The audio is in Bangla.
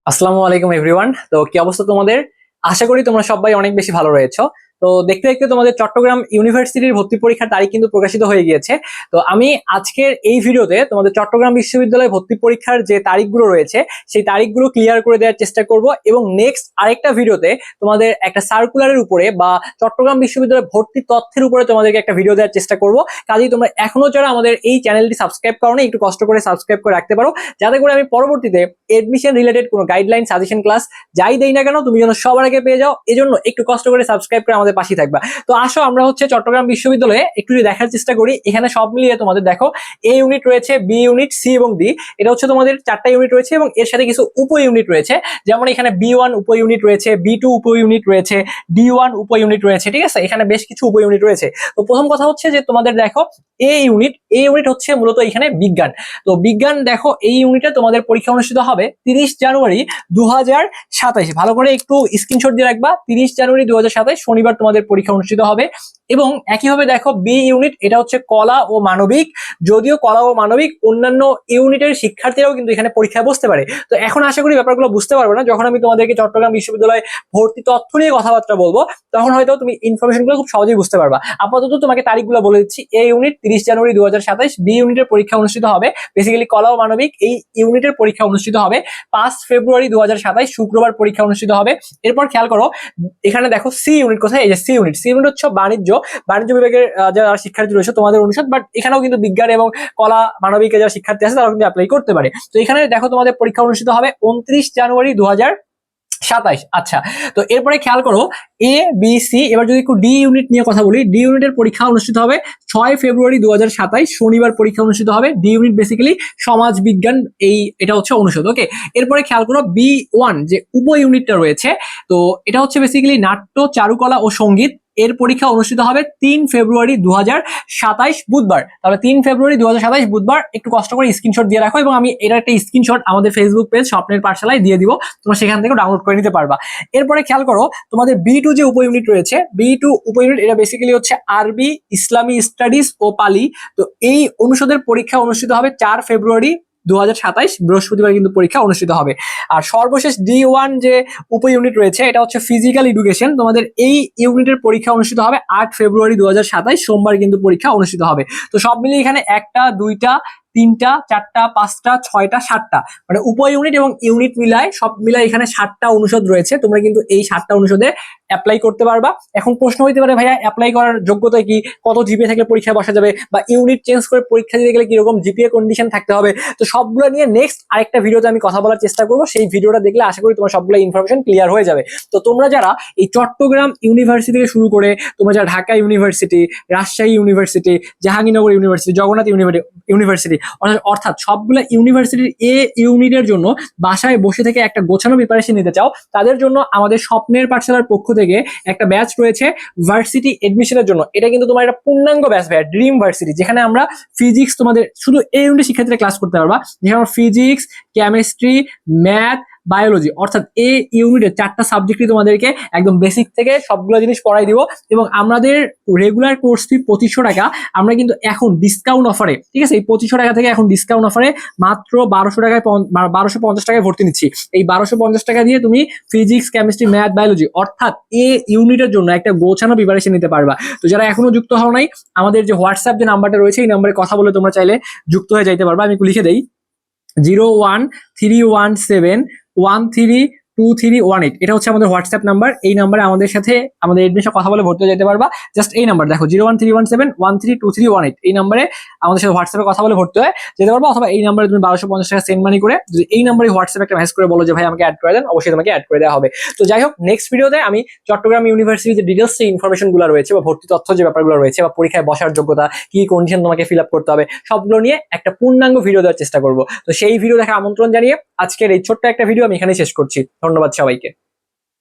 আসসালামু আলাইকুম এভরিওয়ান। তো কি অবস্থা তোমাদের? আশা করি তোমরা সবাই অনেক বেশি ভালো রয়েছো। তো দেখতে দেখতে তোমাদের চট্টগ্রাম ইউনিভার্সিটির ভর্তি পরীক্ষার তারিখ কিন্তু প্রকাশিত হয়ে গিয়েছে। তো আমি আজকের এই ভিডিওতে তোমাদের চট্টগ্রাম বিশ্ববিদ্যালয়ে ভর্তি পরীক্ষার যে তারিখগুলো রয়েছে সেই তারিখগুলো ক্লিয়ার করে দেওয়ার চেষ্টা করব, এবং নেক্সট আরেকটা ভিডিওতে তোমাদের একটা সার্কুলারের উপরে বা চট্টগ্রাম বিশ্ববিদ্যালয়ে ভর্তি তথ্যের উপরে তোমাদেরকে একটা ভিডিও দেওয়ার চেষ্টা করব। কাজেই তোমরা এখনো যারা আমাদের এই চ্যানেলটি সাবস্ক্রাইব করোনি, একটু কষ্ট করে সাবস্ক্রাইব করে রাখতে পারো, যাতে করে আমি পরবর্তীতে এডমিশন রিলেটেড কোনো গাইডলাইন, সাজেশন ক্লাস যাই দেই না কেন তুমি যেন সবার আগে পেয়ে যাও। এজন্য একটু কষ্ট করে সাবস্ক্রাইব করে আমাদের পাশে থাকবা। তো আসো আমরা চট্টগ্রাম বিশ্ববিদ্যালয়ে একটু যদি দেখার চেষ্টা করি, এখানে সব মিলিয়ে তোমাদের দেখো এ ইউনিট রয়েছে, বি ইউনিট, সি এবং ডি। এটা তোমাদের চারটা ইউনিট রয়েছে এবং এর সাথে কিছু উপ ইউনিট রয়েছে। যেমন এখানে বি1 উপ ইউনিট রয়েছে, বি2 উপ ইউনিট রয়েছে, ডি1 উপ ইউনিট রয়েছে। ঠিক আছে, এখানে বেশ কিছু উপ ইউনিট রয়েছে। তো প্রথম কথা হচ্ছে যে তোমাদের দেখো এ ইউনিট হচ্ছে মূলত এখানে বিজ্ঞান। তো বিজ্ঞান দেখো এই ইউনিটে তোমাদের পরীক্ষা অনুষ্ঠিত হবে 30 জানুয়ারি 2027। ভালো করে একটু স্ক্রিনশট দিয়ে রাখবা। 30 জানুয়ারি 2027 শনিবার তোমাদের পরীক্ষা অনুষ্ঠিত হবে। এবং একইভাবে দেখো বি ইউনিট, এটা হচ্ছে কলা ও মানবিক। যদিও কলা ও মানবিক অন্যান্য ইউনিটের শিক্ষার্থীরাও কিন্তু এখানে পরীক্ষায় বসতে পারে। তো এখন আশা করি ব্যাপারগুলো বুঝতে পারবে না, যখন আমি তোমাদেরকে চট্টগ্রাম বিশ্ববিদ্যালয়ে ভর্তি তথ্য নিয়ে কথাবার্তা বলবো তখন হয়তো তুমি ইনফরমেশনগুলো খুব সহজেই বুঝতে পারবা। আপাতত তোমাকে তারিখগুলো বলে দিচ্ছি। এ ইউনিট 30 জানুয়ারি 2027, বি ইউনিটের পরীক্ষা অনুষ্ঠিত হবে বেসিক্যালি কলা ও মানবিক এই ইউনিটের পরীক্ষা অনুষ্ঠিত হবে 5 ফেব্রুয়ারি 2027 শুক্রবার পরীক্ষা অনুষ্ঠিত হবে। এরপর খেয়াল করো এখানে দেখো সি ইউনিট কোথায়, এই যে সি ইউনিট। সি ইউনিট হচ্ছে বাণিজ্য বিভাগের যারা শিক্ষার্থী রয়েছে তোমাদের অনুষদ, বাট এখানেও কিন্তু বিজ্ঞান এবং কলা মানবিকের যারা শিক্ষার্থী আছে তারা কিন্তু অ্যাপ্লাই করতে পারে। তো এখানে দেখো তোমাদের পরীক্ষা অনুষ্ঠিত হবে 29 জানুয়ারি 2027। আচ্ছা, তো এরপরে খেয়াল করো এ বি সি। এবার যদি একটু ডি ইউনিট নিয়ে কথা বলি, ডি ইউনিটের পরীক্ষা অনুষ্ঠিত হবে 6 ফেব্রুয়ারি 2027 শনিবার পরীক্ষা অনুষ্ঠিত হবে। ডি ইউনিট বেসিক্যালি সমাজ বিজ্ঞান, এটা হচ্ছে অনুষদ। ওকে, এরপরে খেয়াল করো বি1 যে উপ ইউনিটটা রয়েছে, তো এটা হচ্ছে বেসিক্যালি নাট্য, চারুকলা ও সঙ্গীত। এর পরীক্ষা অনুষ্ঠিত হবে 3 ফেব্রুয়ারি 2027 বুধবার। তাহলে 3 ফেব্রুয়ারি 2027 বুধবার। একটু কষ্ট করে স্ক্রিনশট দিয়ে রাখো, এবং আমি এটা একটা স্ক্রিনশট আমাদের ফেসবুক পেজ স্বপ্নের পাঠশালায় দিয়ে দিব, তোমরা সেখান থেকে ডাউনলোড করে নিতে পারবা। এরপরে খেয়াল করো তোমাদের বি2 যে উপ ইউনিট রয়েছে, বি2 উপ ইউনিট এটা বেসিক্যালি হচ্ছে আরবি, ইসলামী স্টাডিজ ও পালি। তো এই অনুষদের পরীক্ষা অনুষ্ঠিত হবে 4 ফেব্রুয়ারি 2027 বৃহস্পতিবার কিন্তু পরীক্ষা অনুষ্ঠিত হবে। আর সর্বশেষ ডি1 যে উপ ইউনিট রয়েছে এটা হচ্ছে ফিজিক্যাল এডুকেশন। তোমাদের এই ইউনিটের পরীক্ষা অনুষ্ঠিত হবে 8 ফেব্রুয়ারি 2027 সোমবার কিন্তু পরীক্ষা অনুষ্ঠিত হবে। তো সব মিলিয়ে এখানে একটা, দুইটা, তিনটা, চারটা, পাঁচটা, ছয়টা, সাতটা, মানে উপ ইউনিট এবং ইউনিট মিলায় সব মিলায় এখানে 7টা অনুষদ রয়েছে। তোমরা কিন্তু এই 7টা অনুষদে অ্যাপ্লাই করতে পারবা। এখন প্রশ্ন হইতে পারে ভাইয়া অ্যাপ্লাই করার যোগ্যতা কি, কত জিপিএ থাকলে পরীক্ষায় বসা যাবে, বা ইউনিট চেঞ্জ করে পরীক্ষা দিতে গেলে কিরকম জিপিএ কন্ডিশন থাকতে হবে। তো সবগুলো নিয়ে নেক্সট আরেকটা ভিডিওতে আমি কথা বলার চেষ্টা করবো। সেই ভিডিওটা দেখলে আশা করি তোমার সবগুলো ইনফরমেশন ক্লিয়ার হয়ে যাবে। তো তোমরা যারা এই চট্টগ্রাম ইউনিভার্সিটি থেকে শুরু করে তোমরা যারা Dhaka university, Rajshahi university, Jahangirnagar university, Jagannath university, অর্থাৎ সবগুলো ইউনিভার্সিটির এ ইউনিটের জন্য বাসায় বসে থেকে একটা গোছানো প্রিপারেশন নিতে চাও, তাদের জন্য আমাদের স্বপ্নের পাঠশালার পক্ষ থেকে একটা ব্যাচ রয়েছে ভার্সিটি এডমিশনের জন্য। এটা কিন্তু তোমার একটা পূর্ণাঙ্গ ব্যাচ ভাইয়া, ড্রিম ভার্সিটি, যেখানে আমরা ফিজিক্স তোমাদের শুধু এই ইউনিটের শিক্ষার্থীরা ক্লাস করতে পারবা, যেখানে ফিজিক্স, কেমিস্ট্রি, ম্যাথ, বায়োলজি, অর্থাৎ এই ইউনিটের 4টা সাবজেক্টই তোমাদেরকে একদম বেসিক থেকে সবগুলো জিনিস পড়াই দিব। এবং আমাদের রেগুলার কোর্স ফি 2500 টাকা, আমরা কিন্তু এখন ডিসকাউন্ট অফারে, ঠিক আছে, এই 2500 টাকা থেকে এখন ডিসকাউন্ট অফারে মাত্র 1200 টাকায় 1250 টাকায় ভর্তি নিচ্ছি। এই 1250 টাকা দিয়ে তুমি ফিজিক্স, কেমিস্ট্রি, ম্যাথ, বায়োলজি অর্থাৎ এ ইউনিটের জন্য একটা গোছানো প্রিপারেশন নিতে পারবা। তো যারা এখনো যুক্ত হও নাই, আমাদের যে হোয়াটসঅ্যাপ যে নাম্বারটা রয়েছে এই নাম্বারে কথা বলে তোমরা চাইলে যুক্ত হয়ে যাইতে পারবা। আমি লিখে দেই 01317132318। এটা হচ্ছে আমাদের হোয়াটসঅ্যাপ নাম্বার। এই নাম্বারে আমাদের সাথে আমাদের এডমিশন কথা বলে ভর্তি হয়ে যেতে পারবা। জাস্ট এই নাম্বার দেখো 01317132318, এই নাম্বারে আমাদের সাথে হোয়াটসঅ্যাপে কথা বলে ভর্তি হয়ে যেতে পারবা। অথবা এই নাম্বারে তুমি 1250 টাকা সেন্ড মানি করে যদি এই নাম্বারে হোয়াটসঅ্যাপে একটা মেসেজ করে বলো যে ভাই আমাকে অ্যাড করে দেন, অবশ্যই তোমাকে অ্যাড করে দেওয়া হবে। তো যাই হোক, নেক্সট ভিডিওতে আমি চট্টগ্রাম ইউনিভার্সিটির যে ডিটেলস যে ইনফরমেশনগুলো রয়েছে বা ভর্তি তথ্য যে ব্যাপারগুলো রয়েছে বা পরীক্ষায় বসার যোগ্যতা কি কন্ডিশন তোমাকে ফিল আপ করতে হবে সবগুলো নিয়ে একটা পূর্ণাঙ্গ ভিডিও দেওয়ার চেষ্টা করবো। তো সেই ভিডিও দেখার আমন্ত্রণ জানিয়ে আজকের এই ছোট্ট একটা ভিডিও আমি এখানে শেষ করছি। ধন্যবাদ সবাইকে।